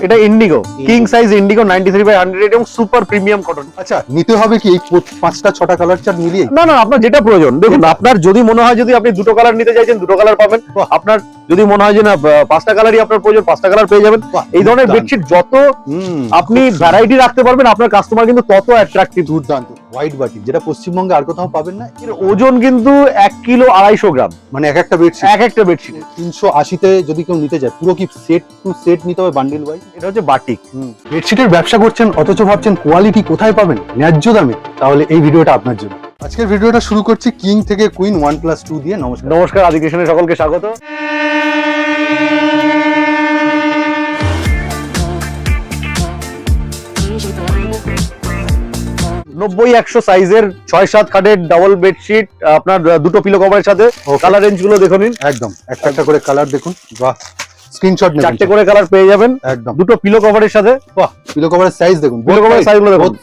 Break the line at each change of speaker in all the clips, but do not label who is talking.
এটা Indigo king size Indigo 93/100 এবং super premium cotton.
আচ্ছা, নিতে হবে কি এই 5টা 6টা কালার চার্ট মিলিয়ে?
না না, আপনার যেটা প্রয়োজন দেখুন, আপনার যদি মনে হয় যদি আপনি দুটো কালার নিতে চাইছেন দুটো কালার পাবেন, আপনার যদি মনে হয় যে না 5টা কালারই আপনার প্রয়োজন 5টা কালার পেয়ে যাবেন। এই ধরনের বেডশিট যত আপনি ভ্যারাইটি রাখতে পারবেন আপনার কাস্টমার কিন্তু তত অ্যাট্রাকটিভ।
দুর্দান্ত হোয়াইট বাটিক, যেটা পশ্চিমবঙ্গে আর কোথাও পাবেন না।
এর ওজন কিন্তু 1 কিলো 250 গ্রাম,
মানে এক একটা বেডশিট
একটা বেডশিট
380-তে যদি কেউ নিতে যায় পুরো কি সেট টু সেট নিতে হবে বান্ডিল ওয়াইজ।
এটা হচ্ছে বাটিক।
বেডশিটের ব্যবসা করছেন অথচ ভাবছেন কোয়ালিটি কোথায় পাবেন ন্যায্য দামে, তাহলে এই ভিডিওটা আপনার জন্য। আজকের ভিডিওটা শুরু করছি কিং থেকে কুইন 1+2 দিয়ে। নমস্কার
নমস্কার, আদি কৃষ্ণের সকলকে স্বাগত। নব্বই 100 সাইজের 6-7 খাটের ডাবল বেডশিট আপনার দুটো পিলো কভারের সাথে। কালার রেঞ্জ গুলো দেখুন,
একদম একটা একটা করে কালার দেখুন। বাহ, স্ক্রিনশট নেবেন,
4টে করে কালার পেয়ে যাবেন
একদম
দুটো পিলো কভারের সাথে।
বাহ, পিলো কভারের সাইজ দেখুন,
পিলো কভারের সাইজ গুলো দেখুন,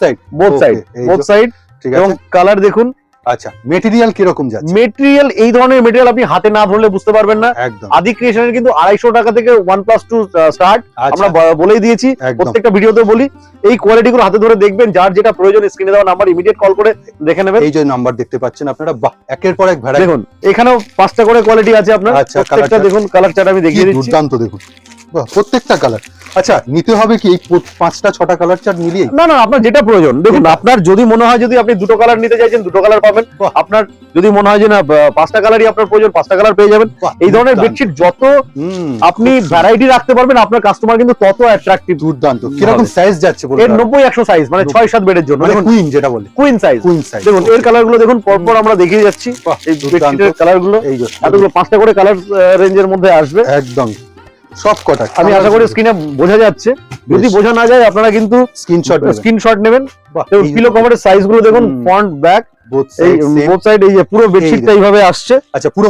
বোথ সাইড
ঠিক
এবং
আছে।
কালার দেখুন।
আচ্ছা, মেটেরিয়াল কি রকম যাচ্ছে?
মেটেরিয়াল এই ধরনের মেটেরিয়াল আপনি হাতে না ধরলে বুঝতে পারবেন না।
একদম
আদি ক্রিয়েশনের কিন্তু 250 টাকা থেকে 1+2 স্টার্ট, আমরা বলেই দিয়েছি, প্রত্যেকটা ভিডিওতে বলি। এই কোয়ালিটি গুলো হাতে ধরে দেখবেন, যার যেটা প্রয়োজন স্ক্রিনে দেওয়া নাম্বার ইমিডিয়েট কল করে দেখে নেবেন।
এই যে নাম্বার দেখতে পাচ্ছেন আপনারা, বাহ, একের পর এক ভ্যারাইটি।
দেখুন এখানেও 5টা করে কোয়ালিটি আছে আপনার।
আচ্ছা,
প্রত্যেকটা দেখুন কালার চার্ট আমি দেখিয়ে দিচ্ছি।
দুর্দান্ত দেখুন, বাহ, প্রত্যেকটা কালার। আচ্ছা, নিতে হবে কি এই 5টা 6টা কালার চার্ট মিলিয়ে?
না না, আপনার যেটা প্রয়োজন দেখুন, আপনার যদি মনে হয় যদি আপনি দুটো কালার নিতে চাইছেন দুটো কালার পাবেন, আপনার যদি মনে হয় যে না 5টা কালারই আপনার প্রয়োজন 5টা কালার পেয়ে যাবেন। এই ধরনের বেডশিট যত আপনি ভ্যারাইটি রাখতে পারবেন আপনার কাস্টমার কিন্তু তত অ্যাট্রাকটিভ।
দুর্দান্ত। কিরকম সাইজ যাচ্ছে বলুন?
এর 90-100 সাইজ, মানে 6-7 বেডের জন্য।
মানে কুইন যেটা বলে,
কুইন সাইজ। দেখুন এর কালার গুলো দেখুন, পরপর আমরা দেখিয়ে যাচ্ছি। এই বেডশিটের কালার গুলো
এই যে
এতগুলো 5টা করে কালার রেঞ্জের মধ্যে আসবে
একদম সব কটা।
আমি আশা করি স্ক্রিনে বোঝা যাচ্ছে, যদি বোঝা না যায় আপনারা কিন্তু স্ক্রিনশট নেবেন। পিলো কভারের সাইজ গুলো দেখুন, ফ্রন্ট ব্যাক বোথ সাইড। এই যে পুরো বেডশিটটা এইভাবে আসছে।
আচ্ছা, পুরো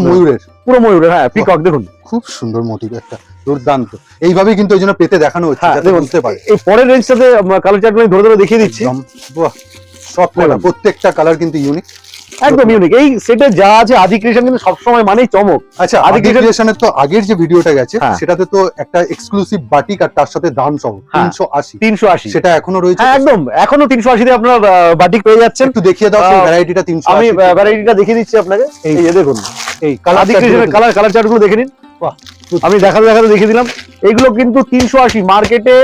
ময়ূরের হ্যাঁ,
পিকক দেখুন,
খুব সুন্দর মোটিভ একটা, দুর্দান্ত। এইভাবে কিন্তু ওই জন্য পেতে দেখানো হচ্ছে যাতে বুঝতে পারে।
এই পরের রেঞ্জটাতে কালার চার্ট আমি ধরে ধরে দেখিয়ে দিচ্ছি।
বাহ, সব কটা প্রত্যেকটা কালার কিন্তু ইউনিক,
একদম ইউনিক। এই সেটে যা আছে আদি ক্রিয়েশন কিন্তু সবসময় মানেই চমক।
আচ্ছা, আদি ক্রিয়েশনের তো আগের যে ভিডিওটা গেছে সেটাতে তো একটা এক্সক্লুসিভ বাটিক আর তার সাথে দাম সহ 380, সেটা এখনো রয়েছে।
একদম এখনো 380 তে আপনার বাটিক পেয়ে যাচ্ছেন।
একটু দেখিয়ে দাও সেই ভ্যারাইটিটা। 380
আমি ভ্যারাইটিটা দেখিয়ে দিচ্ছি আপনাকে। এই যে দেখুন, এই আদি ক্রিয়েশনের কালার চার্ট গুলো দেখে নিন। আমি দেখাতে দেখিয়ে দিলাম। এইগুলো কিন্তু 380 মার্কেটে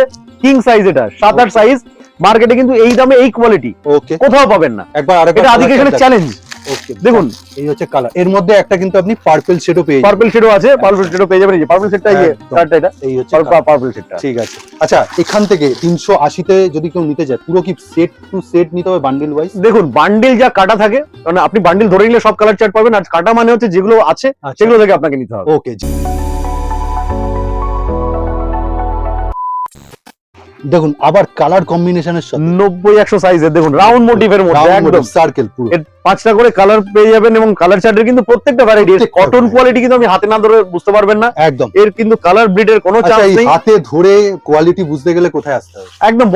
কিং সাইজ, এটা 7-8 সাইজ মার্কেটে কিন্তু এই দামে এই কোয়ালিটি
ওকে
কোথাও পাবেন না।
একবার
এটা আদি ক্রিয়েশনের চ্যালেঞ্জ।
ওকে
দেখুন
এই হচ্ছে কালার। এর মধ্যে একটা কিন্তু আপনি পার্পল শেডও পেয়ে যাবেন।
পার্পল শেডও আছে, পার্পল শেডও পেয়ে যাবেন। এই যে পার্পল শেডটা, এই কালারটা, এটা
এই হচ্ছে
পার্পল শেডটা।
ঠিক আছে। আচ্ছা, এখান থেকে 380-তে যদি কেউ নিতে যায় পুরো কি সেট টু সেট নিতে হবে বান্ডিল ওয়াইজ?
দেখুন বান্ডিল যা কাটা থাকে, মানে আপনি বান্ডিল ধরে নিলে সব কালার চার্ট পাবেন, আর কাটা মানে হচ্ছে যেগুলো আছে সেগুলো থেকে আপনাকে নিতে হবে।
ওকে, দেখুন আবার কালার কম্বিনেশনের সাথে
90-100 সাইজের দেখুন, রাউন্ড মোটিভের মধ্যে একদম
সার্কেল পুরো।
এর 5টা করে কালার পেয়ে যাবেন এবং কালার চার্টের কিন্তু প্রত্যেকটা ভ্যারাইটি। কটন কোয়ালিটি কিন্তু আমি হাতে না ধরে বুঝতে পারবেন না
একদম।
এর কিন্তু কালার ব্রিডের কোনো চান্স নেই।
হাতে ধরে কোয়ালিটি বুঝতে গেলে কোথায় আসতে হবে?
একদম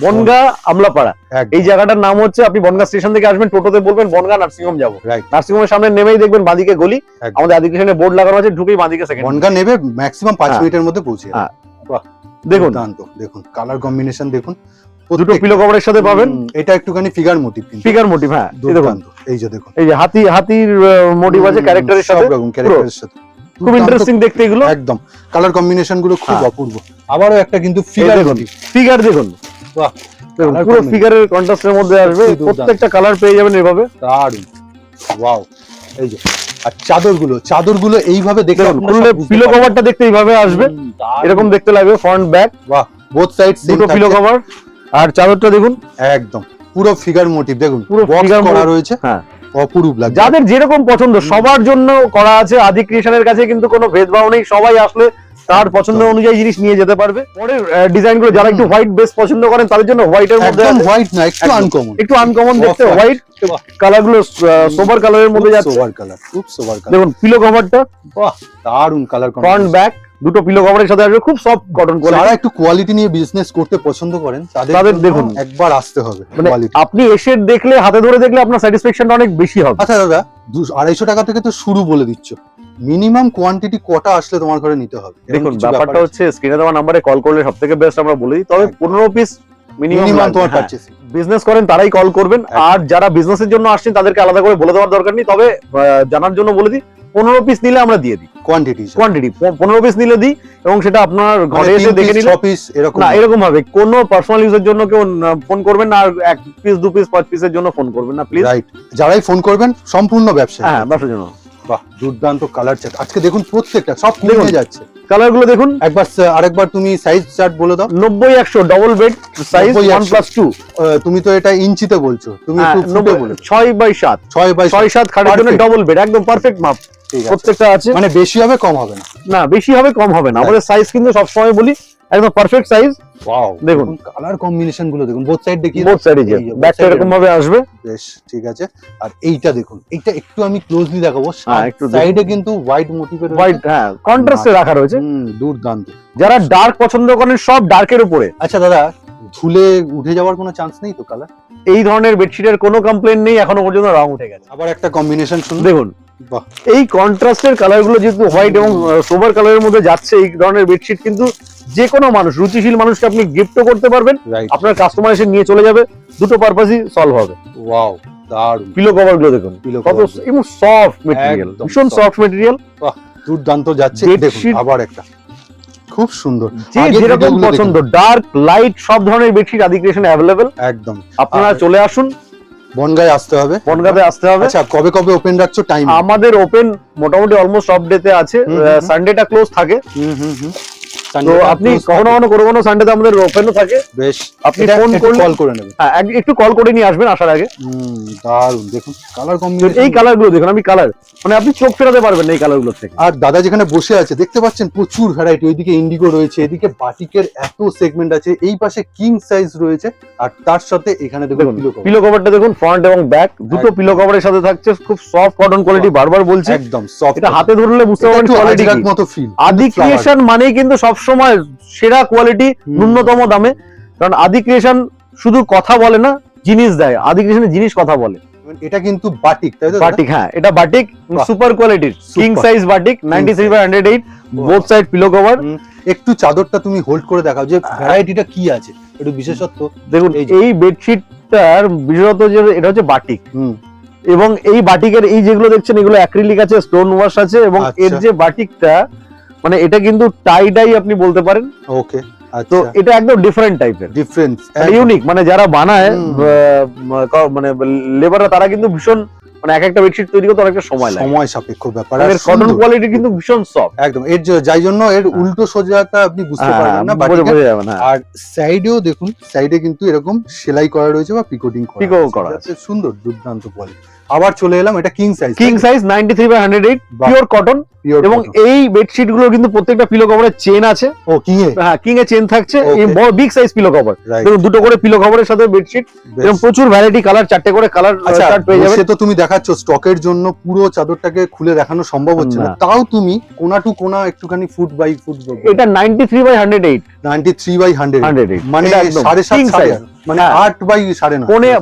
বনগা আমলাপাড়া। এই জায়গাটার নাম হচ্ছে, আপনি বনগা স্টেশন থেকে আসবেন, টোটোতে বলবেন বনগা নার্সিংহোম যাবো। নার্সিংহোমের সামনে নেমেই দেখবেন বাঁদিকে গলি, আমাদের আদি ক্রিয়েশনের বোর্ড লাগানো আছে, ঢুকেই বাঁদিকে সেকেন্ড।
বনগা নেবে ম্যাক্সিমাম 5 মিনিটের মধ্যে পৌঁছে যাবে।
দেখুন
কালার কম্বিনেশন দেখুন,
দুটো পিলো কভারের সাথে পাবেন।
এটা একটুখানি ফিগার মোটিভ, হ্যাঁ
দেখুন।
এই যে দেখুন,
এই যে হাতির মোটিভ আছে ক্যারেক্টারের সাথে, খুব ইন্টারেস্টিং দেখতে এগুলো।
একদম কালার কম্বিনেশন গুলো খুব অপূর্ব। আবারও একটা কিন্তু ফিগার দেখুন, বাহ,
পুরো ফিগারের কন্ট্রাস্টের মধ্যে আসবে। প্রত্যেকটা কালার পেয়ে যাবেন এভাবে।
দারুণ, ওয়াও। এই যে আর চাদরগুলো এইভাবে দেখে
খুললে পিলো কভারটা দেখতে এইভাবে আসবে, এরকম দেখতে লাগবে ফ্রন্ট ব্যাক।
বাহ, বোথ সাইড
দুটো পিলো কভার। আর চাদরটা দেখুন,
একদম পুরো ফিগার মোটিভ দেখুন,
পুরো
ফিগার করা রয়েছে। হ্যাঁ, অপরূপ লাগে।
যাদের যেরকম পছন্দ সবার জন্য করা আছে। আদি ক্রিয়েশনের কাছে কিন্তু কোনো ভেদভাব নেই, সবাই আসলে তার পছন্দ অনুযায়ী জিনিস নিয়ে যেতে পারবে। পরের ডিজাইন গুলো যারা একটু হোয়াইট বেস পছন্দ করেন তাদের জন্য হোয়াইটের মধ্যে,
একদম হোয়াইট না, একটু আনকমন
দেখতে হোয়াইট কালার গুলো সোবার কালারের মধ্যে যাচ্ছে।
সোবার কালার, খুব সোবার কালার।
দেখুন পিলো কভারটা,
বাহ, দারুণ কালার।
ফ্রন্ট ব্যাক দুটো পিলো কভারের সাথে আসবে, খুব সফট কটন কোয়ালিটি।
যারা একটু কোয়ালিটি নিয়ে বিজনেস করতে পছন্দ করেন তাদের
দেখুন
একবার আসতে হবে।
আপনি এসে দেখলে, হাতে ধরে দেখলে আপনার স্যাটিসফ্যাকশনটা অনেক বেশি হবে।
আচ্ছা দাদা, 250 টাকা থেকে তো শুরু বলে দিচ্ছ, মিনিমাম কোয়ান্টিটি কটা আসলে তোমার ঘরে নিতে হবে? এরকম
দেখুন
কিছু
ব্যাপারটা
ব্যাপার
হচ্ছে স্ক্রিনে দেওয়া নাম্বারে কল করলে সবথেকে বেস্ট আমরা বলে দিই, তবে
একদম।
15 পিস
মিনিমাম
মিনিমাম
তোমার পারচেসিং।
বিজনেস করেন তারাই কল করবেন,
একদম।
আর যারা বিজনেসের জন্য আসছেন তাদেরকে আলাদা করে বলে দেওয়ার দরকার নেই, তবে জানার জন্য বলে দিই 15 পিস নিলে আমরা দিয়ে দিই
কোয়ান্টিটি
কোয়ান্টিটি, 15 পিস নিলে দিই, এবং সেটা আপনার ঘরে এসে দেখে নিলে
6 পিস এরকম
না এরকম ভাবে কোনো পার্সোনাল ইউজের জন্য কেউ ফোন করবেন না, আর 1 পিস 2 পিস 5 পিসের জন্য ফোন করবেন না প্লিজ।
রাইট, যারাই ফোন করবেন সম্পূর্ণ ব্যবসা।
হ্যাঁ ব্যবসার জন্য।
বাহ, দুর্দান্ত কালার চার্ট আজকে দেখুন, প্রত্যেকটা সব
দেখুন।
কমে যাচ্ছে।
কালার গুলো দেখুন,
আরেকবার তুমি সাইজ চার্ট বলে দাও।
90-100 ডবল বেড সাইজ
90-100
1+2,
তুমি তো এটা ইঞ্চিতে বলছো, তুমি একটু ফুটে বলে
6x7,
6/7
খাটের জন্য
Perfect।
ডবল বেড একদম পারফেক্ট মাপ
ঠিক আছে,
প্রত্যেকটা আছে।
মানে বেশি হবে কম হবে না।
না বেশি হবে কম হবে না, আমাদের সাইজ কিন্তু সবসময় বলি একদম পারফেক্ট সাইজ।
ওয়াও,
দেখুন।
কালার কম্বিনেশন গুলো দেখুন, বোথ সাইড দেখিয়ে
বোথ সাইডে যে
এই যে, both
ব্যাকটা
side
এরকম ভাবে আসবে।
বেশ ঠিক আছে। আর এইটা দেখুন, এইটা একটু আমি ক্লোজলি দেখাবো,
হ্যাঁ, একটু দেখুন।
সাইডে কিন্তু হোয়াইট মোটিভের
হোয়াইট, হ্যাঁ কন্ট্রাস্টে রাখা রয়েছে।
দুর্দান্ত।
যারা ডার্ক পছন্দ করেন সব ডার্কের উপরে,
আচ্ছা দাদা, ধুলে উঠে যাওয়ার কোনো চান্স নেই তো কালার?
এই ধরনের বেডশিটের কোনো কমপ্লেন নেই, এখনো পর্যন্ত রং উঠে গেছে।
আবার একটা কম্বিনেশন শুনুন,
দেখুন
বাহ,
এই কন্ট্রাস্টের কালার গুলো যেহেতু হোয়াইট এবং সোবার কালারের মধ্যে যাচ্ছে, এই ধরনের বেডশিট কিন্তু যে কোনো মানুষ, রুচিশীল মানুষকে আপনি গিফটও করতে পারবেন,
রাইট।
আপনার কাস্টমার এসে নিয়ে চলে যাবে, দুটো পারপাসই সলভ হবে।
ওয়াও, দারুণ।
পিলো কভার গুলো দেখুন
Pillow
কত
cover গুলো।
এবং সফট মেটেরিয়াল,
একদম
ভীষণ
soft।
Soft material.
দুর্দান্ত যাচ্ছে।
Bedsheet-
দেখুন আবার একটা খুব সুন্দর,
যে
আগের
যেরকম
ভিডিওগুলো
পছন্দ,
দেখুন।
ডার্ক লাইট সব ধরনের বেডশিট আদি ক্রিয়েশন অ্যাভেলেবেল।
একদম,
আপনারা
আর-
চলে আসুন,
বনগায় আসতে হবে,
বনগাঁতে আসতে হবে।
আচ্ছা কবে কবে ওপেন রাখছো টাইম?
আমাদের ওপেন মোটামুটি অলমোস্ট সব ডেতে আছে, সানডেটা ক্লোজ থাকে, তো আপনি কখনো কখনো কোনো সানডেতে আমাদের ওপেনও থাকে।
বেশ,
আপনি
এটা
ফোন
একটু
করলে
কল করে নেবেন।
হ্যাঁ একটু কল করে নিয়ে আসবেন আসার আগে।
দারুণ, দেখুন কালার
তো
কম্বিনেশন।
এই কালার গুলো দেখুন, আমি কালার মানে আপনি চোখ ফেরাতে পারবেন না এই কালার গুলোর থেকে।
আর দাদা যেখানে বসে আছে দেখতে পাচ্ছেন প্রচুর ভ্যারাইটি, ওইদিকে ইন্ডিগো রয়েছে, এদিকে বাটিকের এত সেগমেন্ট আছে, এই পাশে কিং সাইজ রয়েছে, আর তার সাথে এখানে দেখুন
দেখুন
pillow cover।
পিলো কভারটা দেখুন, ফ্রন্ট এবং ব্যাক দুটো
একদম।
পিলো কভারের সাথে থাকছে, খুব সফট কটন কোয়ালিটি, বারবার বলছি
একদম সফট,
এটা হাতে ধরলে বুঝতে পারবেন কোয়ালিটি কি।
মতো ফিল।
আদি ক্রিয়েশন মানেই কিন্তু সবসময় সেরা কোয়ালিটি, ন্যূনতম দামে, কারণ আদি ক্রিয়েশন শুধু কথা বলে না, জিনিস দেয়। আদি ক্রিয়েশনের জিনিস কথা বলে।
এটা কিন্তু বাটিক, তাই তো দাদা?
বাটিক, হ্যাঁ এটা বাটিক,
বাহ।
সুপার কোয়ালিটির king
Super।
Size batik 93/108, both side pillow cover.
একটু চাদরটা তুমি হোল্ড করে দেখাও যে ভ্যারাইটিটা কি আছে, একটু বিশেষত্ব।
দেখুন
এই যে।
এই বেডশিটটার বিশেষত যে এটা হচ্ছে বাটিক, এবং এই বাটিকের এই যেগুলো দেখছেন এগুলো অ্যাক্রিলিক আছে, স্টোন ওয়াশ আছে, এবং
আচ্ছা।
এর যে বাটিকটা মানে এটা কিন্তু টাই ডাই আপনি বলতে পারেন।
ওকে,
তো
আচ্ছা,
এটা একদম ডিফারেন্ট টাইপের,
ডিফারেন্স
ইউনিক, মানে যারা বানায়
হুম।
মানে লেবাররা তারা কিন্তু ভীষণ, মানে এক একটা বেডশিট তৈরি করতে অনেকটা সময় লাগে।
সময় সাপেক্ষ ব্যাপার। আর
এর কটন
সুন্দর।
কোয়ালিটি কিন্তু ভীষণ সফট,
একদম, এর যাই জন্য এর উল্টো সোজাটা আপনি বুঝতে পারবেন না বাটিকের।
বোঝা যাবে না।
আর সাইডেও দেখুন, সাইডে কিন্তু এরকম সেলাই করা রয়েছে বা পিকোটিং
Pico করা
আছে, সুন্দর দুর্দান্ত কোয়ালিটি। আবার চলে এলাম, এটা কিং সাইজ,
কিং সাইজ 93/108
বাহ।
পিওর কটন,
পিওর
এবং এই বেডশিট গুলো কিন্তু প্রত্যেকটা পিলো কভারের চেন আছে।
ও কিং এ,
হ্যাঁ কিং এর চেন থাকছে, এই
Okay.
বড় big size pillow cover,
right.
দেখুন দুটো করে পিলো কভারের সাথে বেডশিট, এবং প্রচুর ভ্যারাইটি কালার, চারটে করে কালার
আচ্ছা,
চার্ট পেয়ে যাবেন।
সে তো তুমি দেখাচ্ছ স্টকের জন্য, পুরো চাদরটাকে খুলে দেখানো সম্ভব হচ্ছে না,
না।
তাও তুমি কোনা টু কোনা একটুখানি ফুট বাই ফুট,
এটা 93/108,
93/100,
108
মানে
এটা একদম
7.5
king
সাড়ে
size।
আট, মানে
হ্যাঁ।
8/9.5,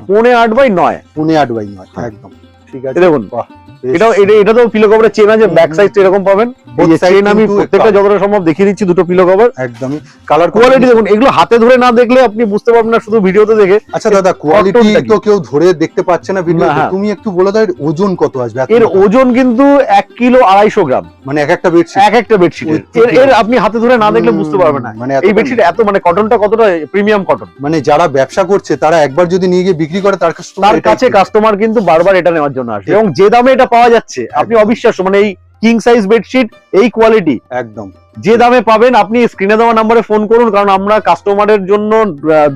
পৌনে 8/9।
8/9,
হ্যাঁ।
একদম ঠিক আছে।
এই দেখুন
বাহ, বেশ।
এটা তো পিলো কভারের চেন আছে, ব্যাক সাইডটা এরকম পাবেন। এই
Both
যে
side
চেন আমি
কিন্তু
প্রত্যেকটা
একটু
যতটা সম্ভব দেখিয়ে দিচ্ছি, দুটো পিলো কভার।
একদমই কালার
কোয়ালিটি দেখুন, এগুলো হাতে ধরে না দেখলে আপনি বুঝতে পারবেন না, শুধু ভিডিওতে দেখে।
আচ্ছা দাদা, কোয়ালিটি
কটনটা কি?
তো কেউ ধরে দেখতে পাচ্ছে না ভিডিওতে,
হ্যাঁ।
তুমি একটু বলে দাও এর ওজন কত আসবে?
এর ওজন কিন্তু 1 কিলো 250 গ্রাম,
মানে এক একটা বেডশিট,
এক একটা বেডশিট।
ওই
এর আপনি হাতে ধরে না দেখলে বুঝতে পারবেন না
মানে
এই
এতটা-
বেডশিট এত, মানে কটনটা কতটা প্রিমিয়াম কটন।
মানে যারা ব্যবসা করছে তারা একবার যদি নিয়ে গিয়ে বিক্রি করে, তার কাছে
তার কাছে কাস্টমার কিন্তু বারবার এটা নেওয়ার জন্য আসবে,
ঠিক।
এবং যে দামে এটা পাওয়া যাচ্ছে আপনি
একদম।
অবিশ্বাস্য, মানে এই কিং সাইজ বেডশিট এই কোয়ালিটি
একদম
যে দামে পাবেন, আপনি স্ক্রিনে দেওয়া নাম্বারে ফোন করুন, কারণ আমরা কাস্টমারের জন্য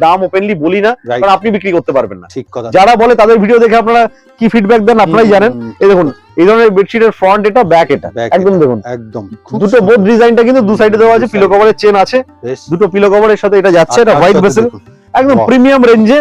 দাম ওপেনলি বলি না,
রাইট,
কারণ আপনি বিক্রি করতে পারবেন না।
ঠিক কথা।
যারা বলে তাদের ভিডিও দেখে আপনারা কি ফিডব্যাক দেন আপনারাই জানেন। এই দেখুন এই ধরনের বেডশিটের ফ্রন্ট এটা, ব্যাক এটা,
Back
একদম
এটা,
দেখুন
একদম খুব
দুটো
সুন্দর।
বোথ ডিজাইনটা কিন্তু দু সাইডে দেওয়া আছে,
দু
পিলো
side।
কভারের চেন আছে,
বেশ।
দুটো পিলো কভারের সাথে এটা যাচ্ছে,
আর
এটা
তার
হোয়াইট
সাথে
বেসেল,
দেখুন,
একদম
Wow.
প্রিমিয়াম রেঞ্জে,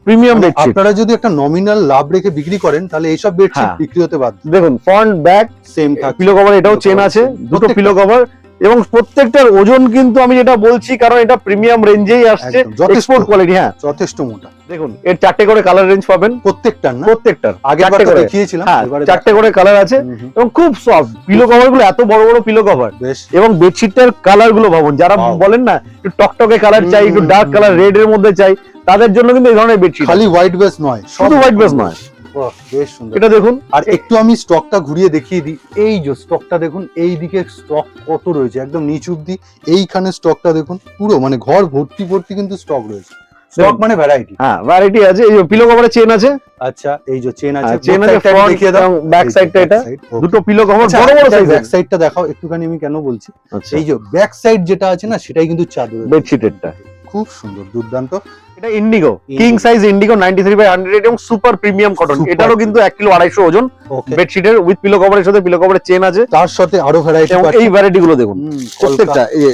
প্রিমিয়াম
মানে
বেডশিট।
আপনারা যদি একটা নমিনাল লাভ রেখে বিক্রি করেন, তাহলে এইসব বেডশিট
হ্যাঁ।
বিক্রি হতে বাধ্য।
দেখুন ফ্রন্ট ব্যাক
সেম থাকছে,
পিলো কভার, এটাও
Pillow
চেন
cover
আছে,
same।
দুটো
প্রত্যেকটা।
পিলো কভার এবং প্রত্যেকটার ওজন কিন্তু আমি যেটা বলছি, কারণ এটা প্রিমিয়াম রেঞ্জেই আসছে,
একদম, যথেষ্ট।
Export quality. হ্যাঁ,
যথেষ্ট মোটা।
দেখুন এর 4টে করে কালার রেঞ্জ পাবেন
প্রত্যেকটার না?
প্রত্যেকটার,
আগে
4টে করে
দেখিয়েছিলাম,
হ্যাঁ,
এবারে
4টে করে কালার আছে এবং খুব সফট পিলো কভার গুলো, এত বড় বড় পিলো কভার।
বেশ।
এবং বেডশিটটার কালার গুলো ভাবুন, যারা
Wow.
বলেন না একটু টকটকে কালার চাই, একটু ডার্ক কালার রেড এর মধ্যে চাই, তাদের জন্য কিন্তু এই ধরনের বেডশিট।
খালি হোয়াইট বেস নয়,
শুধু হোয়াইট বেস নয়,
বাহ, বেশ সুন্দর।
এটা দেখুন।
আর একটু আমি স্টকটা ঘুরিয়ে দেখিয়ে দিই। এই যে স্টকটা দেখুন, এই দিকে স্টক কত রয়েছে, একদম নিচ অব্দি এইখানে স্টকটা দেখুন, পুরো মানে ঘর ভর্তি ভর্তি কিন্তু স্টক রয়েছে। স্টক মানে ভ্যারাইটি।
হ্যাঁ, ভ্যারাইটি আছে। এই যে পিলো কভারের চেন আছে।
আচ্ছা, এই যে চেন আছে,
চেন আছে, ফ্রন্ট
দেখিয়ে দাও।
এবং ব্যাক সাইডটা, এটা দুটো পিলো কভার
আচ্ছা,
বড় বড় সাইজের।
ব্যাক সাইডটা দেখাও একটুখানি, আমি কেন বলছি,
আচ্ছা,
এই যে ব্যাক সাইড যেটা আছে না, সেটাই কিন্তু চাদর
বেডশিটেরটা
খুব সুন্দর, দুর্দান্ত।
এটা Indigo,
Indigo।
King size Indigo 93/100 এবং সুপার প্রিমিয়াম কটন।
Super
এটারও কিন্তু 1 কিলো 250 ওজন।
ওকে,
বেডশিটের উইথ পিলো কভারের সাথে পিলো কভারের চেন আছে
তার সাথে আরো ভ্যারাইটি
এবং এই ভ্যারাইটি গুলো দেখুন প্রত্যেকটা। এই যে,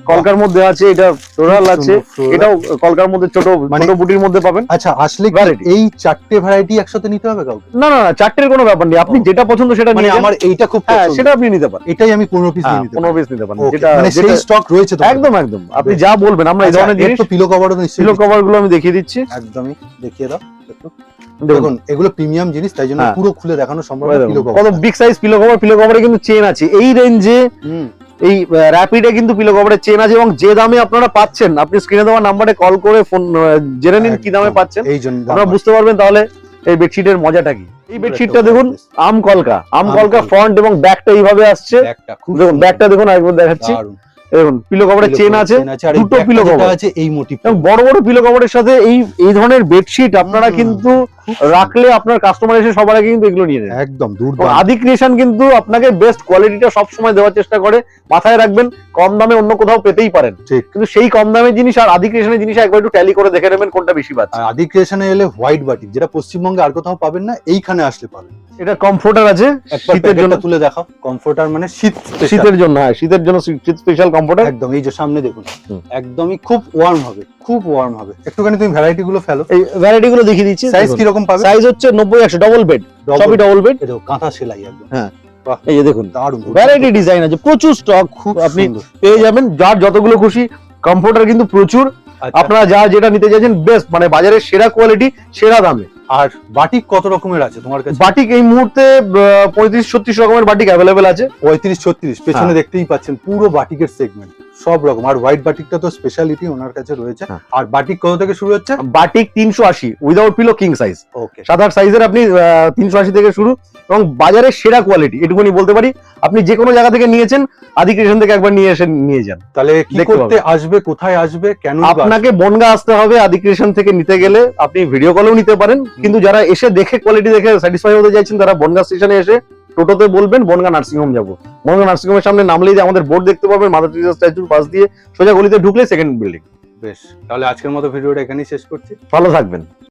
কলকার মধ্যে আছে, এটা ফ্লোরাল আছে, এটাও কলকার মধ্যে ছোট
মানে-
ছোট বুটির মধ্যে পাবেন।
আচ্ছা, আসলে কি
Variety।
এই 4টে ভ্যারাইটি একসাথে নিতে হবে কাউকে?
না না না, 4টের কোনো ব্যাপার নেই, আপনি যেটা পছন্দ সেটা
মানে
নিয়ে
আমার এইটা খুব
হ্যাঁ,
পছন্দ,
সেটা আপনি নিতে পারেন।
এটাই আমি 15 পিস
হ্যাঁ,
নিয়ে নিতে
15
পারি।
পিস নিতে পারেন।
Okay,
যেটা
মানে সেই
যেটা-
স্টক রয়েছে তো?
একদম একদম, আপনি যা বলবেন আমরা এই ধরনের জিনিস।
পিলো কভারও নিশ্চয়ই
পিলো কভার গুলো আমি দেখিয়ে দিচ্ছি।
একদমই দেখিয়ে দাও একটু।
দেখুন
দেখুন এগুলো প্রিমিয়াম জিনিস, তাই জন্য
হ্যাঁ।
পুরো খুলে দেখানো সম্ভব না।
দেখুন,
পিলো
কত
cover,
big size pillow cover. Pillow কভারে কিন্তু চেন আছে এই রেঞ্জে, এই র্যাপিডে কিন্তু পিলো কভারের চেন আছে এবং যে দামে আপনারা পাচ্ছেন, আপনি স্ক্রিনে দেওয়া নাম্বারে কল করে ফোন জেনে নিন কি দামে পাচ্ছেন,
এই জন্য
আপনারা বুঝতে পারবেন তাহলে এই বেডশিটের মজাটা কি। এই বেডশিটটা দেখুন, আম কলকা
কলকা।
ফ্রন্ট এবং ব্যাকটা এইভাবে আসছে।
ব্যাগটা খুব
দেখুন ব্যাকটা দেখুন, আরেকবার দেখাচ্ছি।
দারুণ।
দেখুন পিলো কভারের চেন আছে,
আর এই
দুটো
ব্যাগটা
পিলো
যেটা
কভার
আছে এই মোটিভ,
এবং বড় বড় পিলো কভারের সাথে এই ধরনের বেডশিট আপনারা কিন্তু রাখলে আপনার কাস্টমার এসে সবার আগে কিন্তু এগুলো নিয়ে নেন।
একদম
এবং
দুর্দান্ত।
আদি ক্রিয়েশন কিন্তু আপনাকে বেস্ট কোয়ালিটিটা সব সময় দেওয়ার চেষ্টা করে। মাথায় রাখবেন, কম দামে অন্য কোথাও পেতেই পারেন,
ঠিক।
কিন্তু সেই কম দামের জিনিস আর আদি ক্রিয়েশনের জিনিস একবার একটু ট্যালি করে দেখে নেবেন কোনটা বেশি পাচ্ছে।
আর আদি ক্রিয়েশনে এলে হোয়াইট বাটিক, যেটা পশ্চিমবঙ্গে আর কোথাও পাবেন না, এইখানে আসলে পাবেন।
এটা কমফোর্টার আছে
একবার
শীতের জন্য,
তুলে দেখাও। কমফোর্টার মানে শীত special।
শীতের জন্য, হ্যাঁ শীতের জন্য শীত স্পেশাল কমফোর্টার।
একদম, এই যে সামনে দেখুন,
হুম।
একদমই খুব ওয়ার্ম হবে, খুব ওয়ার্ম হবে। একটুখানি তুমি ভ্যারাইটি গুলো ফেলো।
এই ভ্যারাইটি গুলো দেখিয়ে দিচ্ছি।
সাইজ কি রকম পাবে?
সাইজ হচ্ছে 90-100, ডবল বেড, সবই ডবল বেড।
এই দেখো কাঁথা সেলাই একদম।
হ্যাঁ,
বাহ,
এই যে দেখুন
দারুণ।
ভ্যারাইটি ডিজাইন আছে, প্রচুর স্টক
খুব
আপনি
সুন্দর।
পেয়ে যাবেন, যার যতগুলো খুশি। কমফোর্টার কিন্তু প্রচুর,
আচ্ছা,
আপনারা যা যেটা নিতে চাইছেন বেস্ট, মানে বাজারের সেরা কোয়ালিটি সেরা দামে।
আর বাটিক কত রকমের আছে তোমার কাছে?
বাটিক এই মুহূর্তে 35-36 রকমের বাটিক অ্যাভেলেবেল আছে।
35-36 পেছনে
হ্যাঁ।
দেখতেই পাচ্ছেন, পুরো বাটিকের সেগমেন্ট সব রকম। আর হোয়াইট বাটিকটা তো স্পেশালিটি ওনার কাছে রয়েছে।
হ্যাঁ।
আর বাটিক কত থেকে শুরু হচ্ছে?
Batik 380 without pillow king size,
okay,
7-8 সাইজের আপনি 380 থেকে শুরু এবং বাজারের সেরা কোয়ালিটি, এটুকুনি বলতে পারি। আপনি যে কোনো জায়গা থেকে নিয়েছেন, আদি ক্রিয়েশন থেকে একবার নিয়ে এসে নিয়ে যান।
তাহলে কি
দেখতে
করতে আসবে, কোথায় আসবে, কেন
আপনাকে বনগা আসতে হবে। আদি ক্রিয়েশন থেকে নিতে গেলে আপনি ভিডিও কলেও নিতে পারেন, কিন্তু যারা এসে দেখে কোয়ালিটি দেখে স্যাটিসফাই হতে চাইছেন, তারা বনগা স্টেশনে এসে টোটোতে বলবেন বনগা নার্সিং হোম যাবো। বনগা নার্সিং হোমের সামনে নামলেই যে আমাদের বোর্ড দেখতে পাবেন, মাদার টেরেসা স্ট্যাচুর পাশ দিয়ে সোজা গলিতে ঢুকলে সেকেন্ড বিল্ডিং।
বেশ, তাহলে আজকের মতো ভিডিওটা এখানেই শেষ করছি।
ভালো থাকবেন।